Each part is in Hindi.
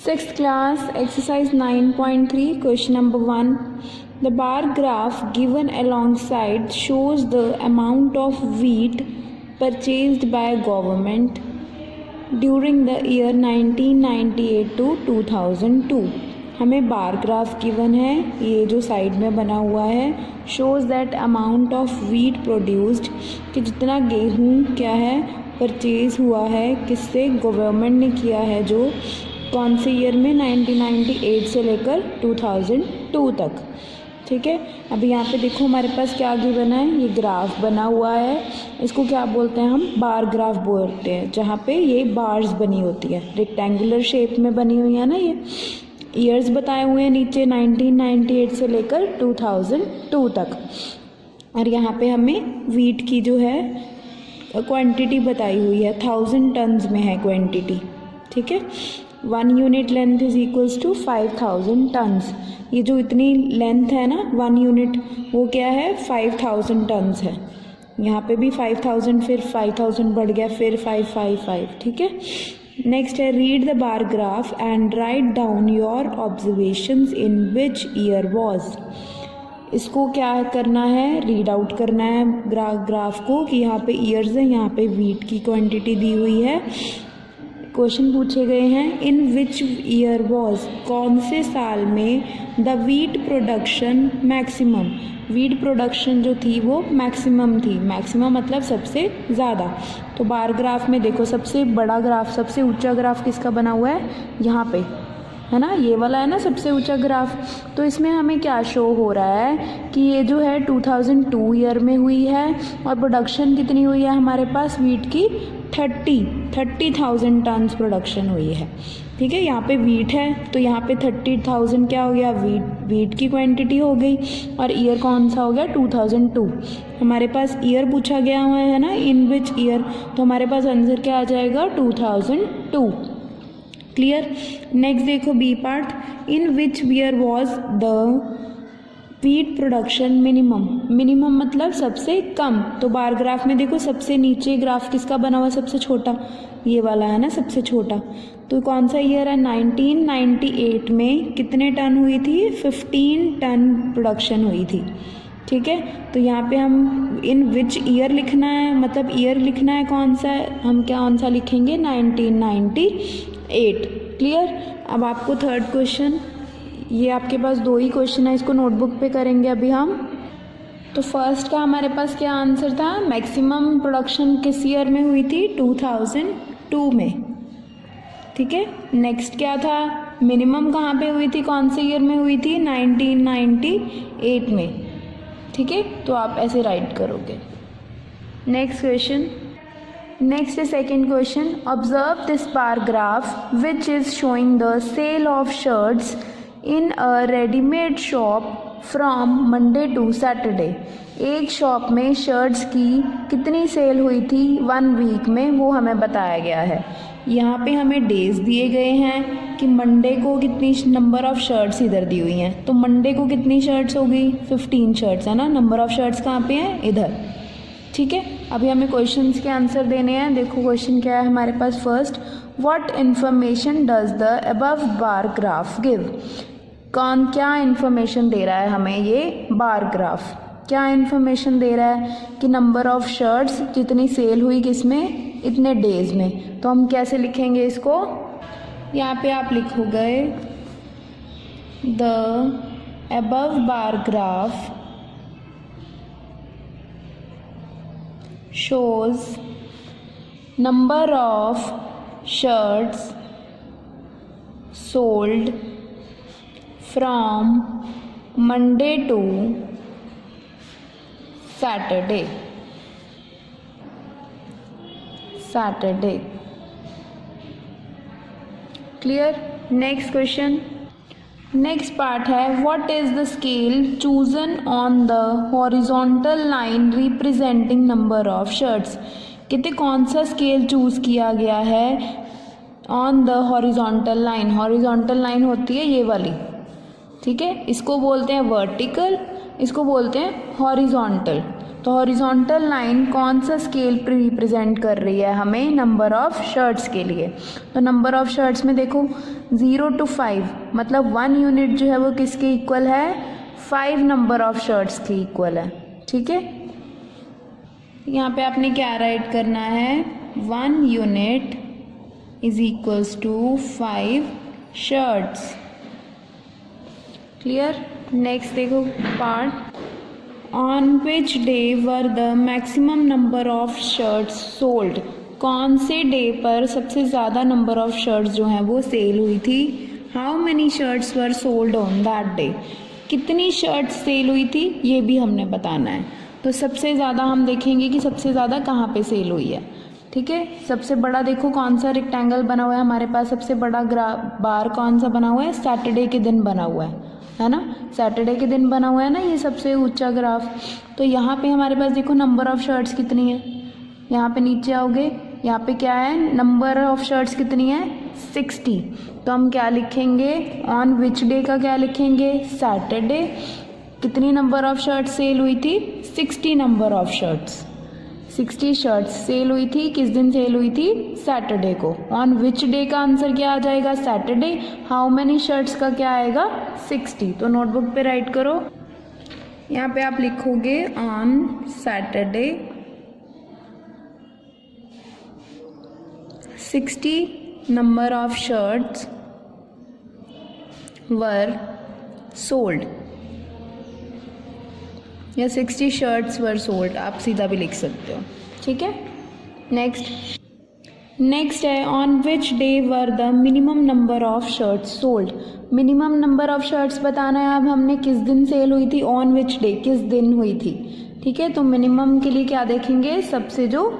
Sixth class, exercise 9.3, question number 1. The bar graph given alongside shows the amount of wheat purchased by government during the year 1998 to 2002. हमें बार ग्राफ गिवन है, ये जो साइड में बना हुआ है, shows that amount of wheat produced, कि जितना गेहूँ क्या है परचेज़ हुआ है, किससे, गवर्नमेंट ने किया है, जो कौन से ईयर में, 1998 से लेकर 2002 तक. ठीक है. अभी यहाँ पे देखो हमारे पास क्या गिवन है, ये ग्राफ बना हुआ है, इसको क्या बोलते हैं हम, बार ग्राफ बोलते हैं, जहाँ पे ये बार्स बनी होती है, रेक्टेंगुलर शेप में बनी हुई है ना. ये ईयर्स बताए हुए हैं नीचे 1998 से लेकर 2002 तक. और यहाँ पे हमें वीट की जो है क्वांटिटी बताई हुई है, 1000 टन्स में है क्वांटिटी. ठीक है. 1 unit length is equals to 5000 tons. ये जो इतनी लेंथ है ना 1 यूनिट, वो क्या है, 5000 टन्स है. यहाँ पे भी 5000, फिर 5000 बढ़ गया, फिर 555. ठीक है. नेक्स्ट है, read the bar graph and write down your observations in which year was. इसको क्या करना है, रीड आउट करना है ग्राफ को, कि यहाँ पे ईयर्स है, यहाँ पे वीट की क्वांटिटी दी हुई है. क्वेश्चन पूछे गए हैं, इन विच ईयर वॉज, कौन से साल में the wheat production maximum, wheat production जो थी वो मैक्सिमम थी. मैक्सिमम मतलब सबसे ज़्यादा. तो बार ग्राफ में देखो सबसे बड़ा ग्राफ, सबसे ऊंचा ग्राफ किसका बना हुआ है, यहाँ पे है ना, ये वाला है ना सबसे ऊंचा ग्राफ. तो इसमें हमें क्या शो हो रहा है कि ये जो है 2002 ईयर में हुई है, और प्रोडक्शन कितनी हुई है हमारे पास वीट की, 30,000 टन्स प्रोडक्शन हुई है. ठीक है. यहाँ पे वीट है तो यहाँ पे 30,000 क्या हो गया, वीट की क्वांटिटी हो गई. और ईयर कौन सा हो गया, 2002. हमारे पास ईयर पूछा गया हुआ है ना, इन विच ईयर, तो हमारे पास आंसर क्या आ जाएगा, 2002. क्लियर. नेक्स्ट देखो B part, in which year was the wheat production minimum. Minimum मतलब सबसे कम. तो बार ग्राफ में देखो सबसे नीचे ग्राफ किसका बना हुआ, सबसे छोटा, ये वाला है ना सबसे छोटा. तो कौन सा ईयर है, 1998 में कितने टन हुई थी, 15 टन प्रोडक्शन हुई थी. ठीक है. तो यहाँ पे हम इन विच ईयर लिखना है, मतलब ईयर लिखना है कौन सा, हम क्या कौन सा लिखेंगे, 1998. क्लियर. अब आपको थर्ड क्वेश्चन, ये आपके पास 2 ही क्वेश्चन है, इसको नोटबुक पे करेंगे अभी हम. तो फर्स्ट का हमारे पास क्या आंसर था, मैक्सिमम प्रोडक्शन किस ईयर में हुई थी, 2002 में. ठीक है. नेक्स्ट क्या था, मिनिमम कहाँ पे हुई थी, कौन से ईयर में हुई थी, 1998 में. ठीक है. तो आप ऐसे राइट करोगे. नेक्स्ट क्वेश्चन, नेक्स्ट है second question, observe this bar graph which is showing the sale of shirts in a readymade shop from Monday to Saturday. एक शॉप में शर्ट्स की कितनी सेल हुई थी 1 वीक में, वो हमें बताया गया है. यहाँ पे हमें डेज दिए गए हैं कि मंडे को कितनी नंबर ऑफ शर्ट्स इधर दी हुई हैं. तो मंडे को कितनी शर्ट्स हो गई, 15 शर्ट्स है ना. नंबर ऑफ शर्ट्स कहाँ पे हैं, इधर. ठीक है. अभी हमें क्वेश्चंस के आंसर देने हैं. देखो क्वेश्चन क्या है हमारे पास. First, what information does the above bar graph give. कौन क्या इन्फॉर्मेशन दे रहा है हमें ये बार ग्राफ, क्या इन्फॉर्मेशन दे रहा है कि नंबर ऑफ शर्ट्स जितनी सेल हुई किसमें, इतने डेज में. तो हम कैसे लिखेंगे इसको, यहाँ पे आप लिखोगे the above bar graph shows number of shirts sold from Monday to Saturday. Clear. Next question, next part है, what is the scale chosen on the horizontal line representing number of shirts. कहते कौन सा स्केल चूज़ किया गया है on the horizontal line. Horizontal line होती है ये वाली. ठीक है. इसको बोलते हैं वर्टिकल, इसको बोलते हैं हॉरिजॉन्टल. तो हॉरिजॉन्टल लाइन कौन सा स्केल रिप्रेजेंट कर रही है हमें? नंबर ऑफ शर्ट्स के लिए। तो नंबर ऑफ शर्ट्स में देखो 0 to 5 मतलब 1 यूनिट जो है वो किसके इक्वल है? 5 नंबर ऑफ शर्ट्स के इक्वल है। ठीक है, यहाँ पे आपने क्या राइट करना है? 1 unit is equals to 5 shirts. Clear? Next देखो part, on which day were the maximum number of shirts sold? कौन से डे पर सबसे ज़्यादा नंबर ऑफ शर्ट्स जो हैं वो सेल हुई थी? How many shirts were sold on that day? कितनी शर्ट्स सेल हुई थी ये भी हमने बताना है। तो सबसे ज़्यादा हम देखेंगे कि सबसे ज़्यादा कहाँ पे सेल हुई है। ठीक है, सबसे बड़ा देखो कौन सा रेक्टेंगल बना हुआ है हमारे पास, सबसे बड़ा बार कौन सा बना हुआ है? सैटरडे के दिन बना हुआ है ना, सैटरडे के दिन बना हुआ है ना ये सबसे ऊंचा ग्राफ। तो यहाँ पे हमारे पास देखो नंबर ऑफ शर्ट्स कितनी है, यहाँ पे नीचे आओगे, यहाँ पे क्या है? नंबर ऑफ शर्ट्स कितनी है? 60। तो हम क्या लिखेंगे? ऑन विच डे का क्या लिखेंगे? सैटरडे। कितनी नंबर ऑफ शर्ट्स सेल हुई थी? 60 number of shirts. 60 shirts sale हुई थी, किस दिन सेल हुई थी? सैटरडे को। ऑन विच डे का आंसर क्या आ जाएगा? सैटरडे। हाउ मैनी शर्ट्स का क्या आएगा? 60। तो नोटबुक पे राइट करो, यहाँ पे आप लिखोगे on Saturday 60 number of shirts were sold, या 60 शर्ट्स वर सोल्ड, आप सीधा भी लिख सकते हो। ठीक है, नेक्स्ट है on which day were the minimum number of shirts sold? Minimum number of shirts बताना है अब हमने, किस दिन सेल हुई थी? ऑन विच डे, किस दिन हुई थी। ठीक है, तो मिनिमम के लिए क्या देखेंगे? सबसे जो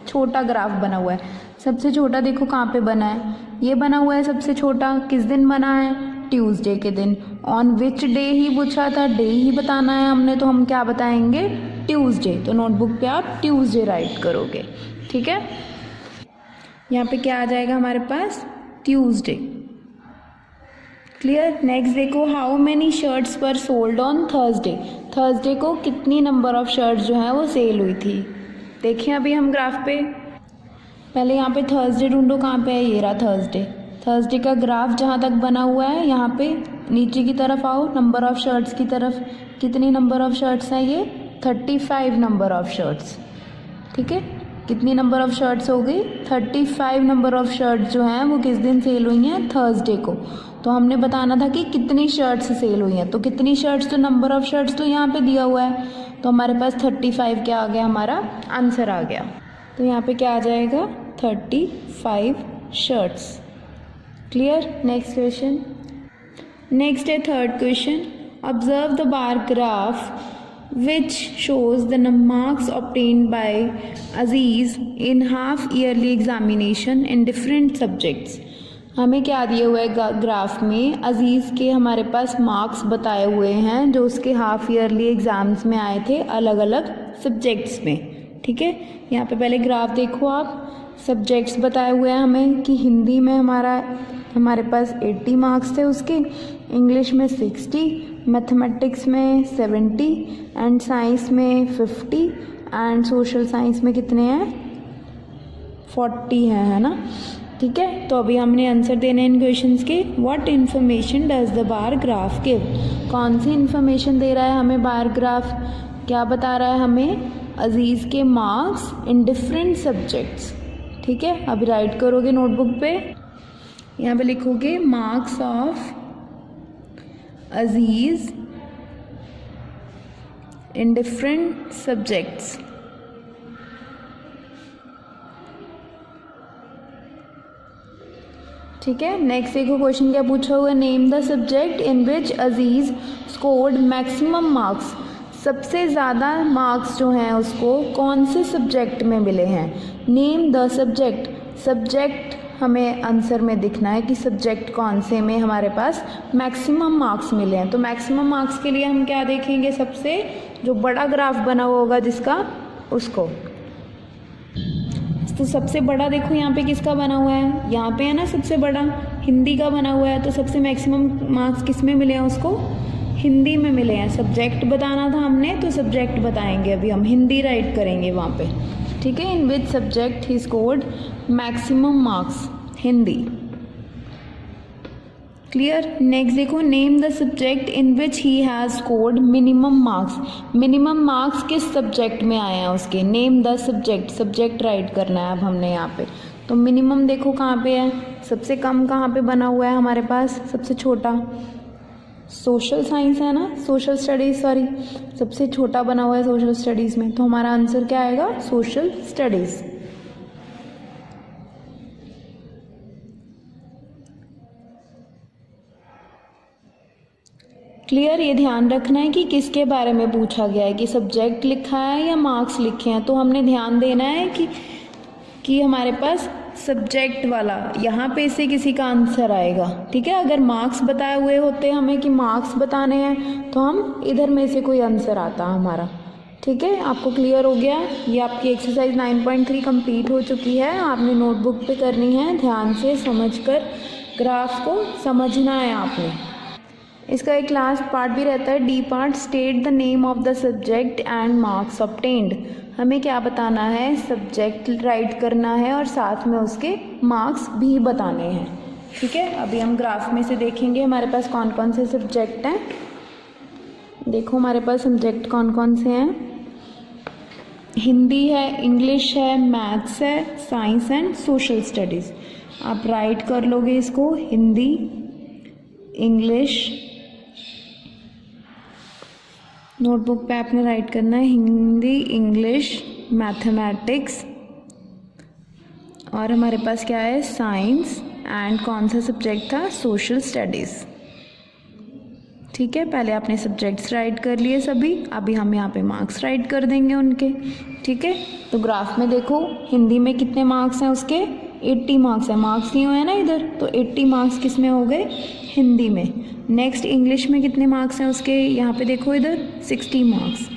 छोटा ग्राफ बना हुआ है, सबसे छोटा देखो कहाँ पे बना है? ये बना हुआ है सबसे छोटा, किस दिन बना है? ट्यूसडे के दिन। ऑन विच डे ही पूछा था, डे ही बताना है हमने, तो हम क्या बताएंगे? ट्यूसडे। तो नोटबुक पे आप ट्यूसडे राइट करोगे। ठीक है, यहाँ पे क्या आ जाएगा हमारे पास? ट्यूसडे। क्लियर? नेक्स्ट देखो, how many shirts were sold on Thursday? Thursday को कितनी नंबर ऑफ शर्ट्स जो है वो सेल हुई थी? देखिए अभी हम ग्राफ पे, पहले यहाँ पे थर्सडे ढूंढो, कहाँ पे है? ये रहा थर्सडे। थर्सडे का ग्राफ जहाँ तक बना हुआ है, यहाँ पे नीचे की तरफ आओ, नंबर ऑफ शर्ट्स की तरफ। कितनी नंबर ऑफ शर्ट्स हैं ये? 35 नंबर ऑफ शर्ट्स। ठीक है, कितनी नंबर ऑफ शर्ट्स हो गई? 35 नंबर ऑफ शर्ट्स जो हैं वो किस दिन सेल हुई हैं? थर्सडे को। तो हमने बताना था कि कितनी शर्ट्स सेल हुई हैं, तो कितनी शर्ट्स, तो नंबर ऑफ शर्ट्स तो यहाँ पे दिया हुआ है, तो हमारे पास 35 क्या आ गया? हमारा आंसर आ गया। तो यहाँ पे क्या आ जाएगा? 35 shirts. Clear? Next question, next है third question, observe the bar graph which shows the marks obtained by Aziz in half yearly examination in different subjects। हमें क्या दिए हुए है ग्राफ में? अजीज़ के हमारे पास मार्क्स बताए हुए हैं जो उसके हाफ ईयरली एग्ज़ाम्स में आए थे अलग अलग सब्जेक्ट्स में। ठीक है, यहाँ पे पहले ग्राफ देखो आप, सब्जेक्ट्स बताए हुए हैं हमें कि हिंदी में हमारे पास 80 मार्क्स थे उसके, इंग्लिश में 60, मैथमेटिक्स में 70 एंड साइंस में 50 एंड सोशल साइंस में कितने हैं? 40 हैं, है ना। ठीक है, तो अभी हमने आंसर देने हैं इन क्वेश्चंस के। What information does the bar graph give? कौन सी इन्फॉर्मेशन दे रहा है हमें बार ग्राफ? क्या बता रहा है हमें? अजीज़ के मार्क्स इन डिफरेंट सब्जेक्ट्स। ठीक है, अभी राइट करोगे नोटबुक पे, यहाँ पे लिखोगे marks of Aziz in different subjects. ठीक है, नेक्स्ट देखो क्वेश्चन क्या पूछा हुआ है, name the subject in which Aziz scored maximum marks. सबसे ज़्यादा मार्क्स जो हैं उसको कौन से सब्जेक्ट में मिले हैं? Name the subject. सब्जेक्ट हमें आंसर में दिखना है कि सब्जेक्ट कौन से में हमारे पास मैक्सिमम मार्क्स मिले हैं। तो मैक्सिमम मार्क्स के लिए हम क्या देखेंगे? सबसे जो बड़ा ग्राफ बना हुआ होगा जिसका, उसको। तो सबसे बड़ा देखो यहाँ पे किसका बना हुआ है? यहाँ पे है ना सबसे बड़ा, हिंदी का बना हुआ है। तो सबसे मैक्सिमम मार्क्स किस में मिले हैं उसको? हिंदी में मिले हैं। सब्जेक्ट बताना था हमने, तो सब्जेक्ट बताएंगे अभी हम, हिंदी राइट करेंगे वहाँ पे, ठीक है। In which subject he scored maximum marks, Hindi. Clear. Next देखो, name the subject in which he has scored minimum marks. Minimum marks किस सब्जेक्ट में आए हैं उसके, name the subject, subject write करना है अब हमने यहाँ पे। तो मिनिमम देखो कहाँ पे है, सबसे कम कहाँ पे बना हुआ है हमारे पास, सबसे छोटा सोशल साइंस है ना, सोशल स्टडीज़ सॉरी, सबसे छोटा बना हुआ है सोशल स्टडीज़ में। तो हमारा आंसर क्या आएगा, सोशल स्टडीज़। क्लियर। ये ध्यान रखना है कि किसके बारे में पूछा गया है, कि सब्जेक्ट लिखा है या मार्क्स लिखे हैं। तो हमने ध्यान देना है कि हमारे पास सब्जेक्ट वाला, यहाँ पे से किसी का आंसर आएगा, ठीक है। अगर मार्क्स बताए हुए होते हमें कि मार्क्स बताने हैं, तो हम इधर में से कोई आंसर आता हमारा, ठीक है। आपको क्लियर हो गया। ये आपकी एक्सरसाइज 9.3 कंप्लीट हो चुकी है। आपने नोटबुक पे करनी है, ध्यान से समझकर ग्राफ को समझना है आपने। इसका एक लास्ट पार्ट भी रहता है, D part, state the name of the subject and marks obtained. हमें क्या बताना है, सब्जेक्ट राइट करना है और साथ में उसके मार्क्स भी बताने हैं, ठीक है। अभी हम ग्राफ में से देखेंगे हमारे पास कौन कौन से सब्जेक्ट हैं। देखो हमारे पास सब्जेक्ट कौन कौन से हैं, हिंदी है, इंग्लिश है, मैथ्स है, साइंस एंड सोशल स्टडीज़। आप राइट कर लोगे इसको, हिंदी, इंग्लिश, नोटबुक पे आपने राइट करना है हिंदी, इंग्लिश, मैथमेटिक्स, और हमारे पास क्या है, साइंस, एंड कौन सा सब्जेक्ट था, सोशल स्टडीज़, ठीक है। पहले आपने सब्जेक्ट्स राइट कर लिए सभी, अभी हम यहाँ पे मार्क्स राइट कर देंगे उनके, ठीक है। तो ग्राफ में देखो, हिंदी में कितने मार्क्स हैं उसके, 80 मार्क्स है, मार्क्स दिए हुए हैं ना इधर, तो 80 मार्क्स किस में हो गए, हिंदी में। नेक्स्ट इंग्लिश में कितने मार्क्स हैं उसके, यहाँ पे देखो इधर 60 मार्क्स,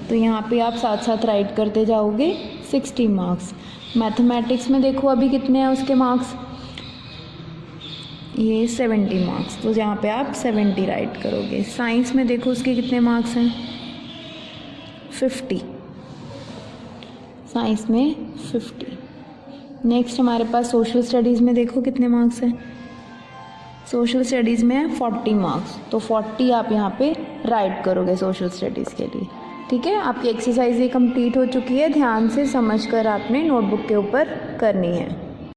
तो यहाँ पे आप साथ साथ राइट करते जाओगे 60 मार्क्स। मैथमेटिक्स में देखो अभी कितने हैं उसके मार्क्स, ये 70 मार्क्स, तो यहाँ पे आप 70 राइट करोगे। साइंस में देखो उसके कितने मार्क्स हैं, 50, साइंस में 50। नेक्स्ट हमारे पास सोशल स्टडीज़ में देखो कितने मार्क्स हैं, सोशल स्टडीज़ में है 40 मार्क्स, तो 40 आप यहाँ पे राइट करोगे सोशल स्टडीज़ के लिए, ठीक है। आपकी एक्सरसाइज ये कंप्लीट हो चुकी है, ध्यान से समझकर आपने नोटबुक के ऊपर करनी है।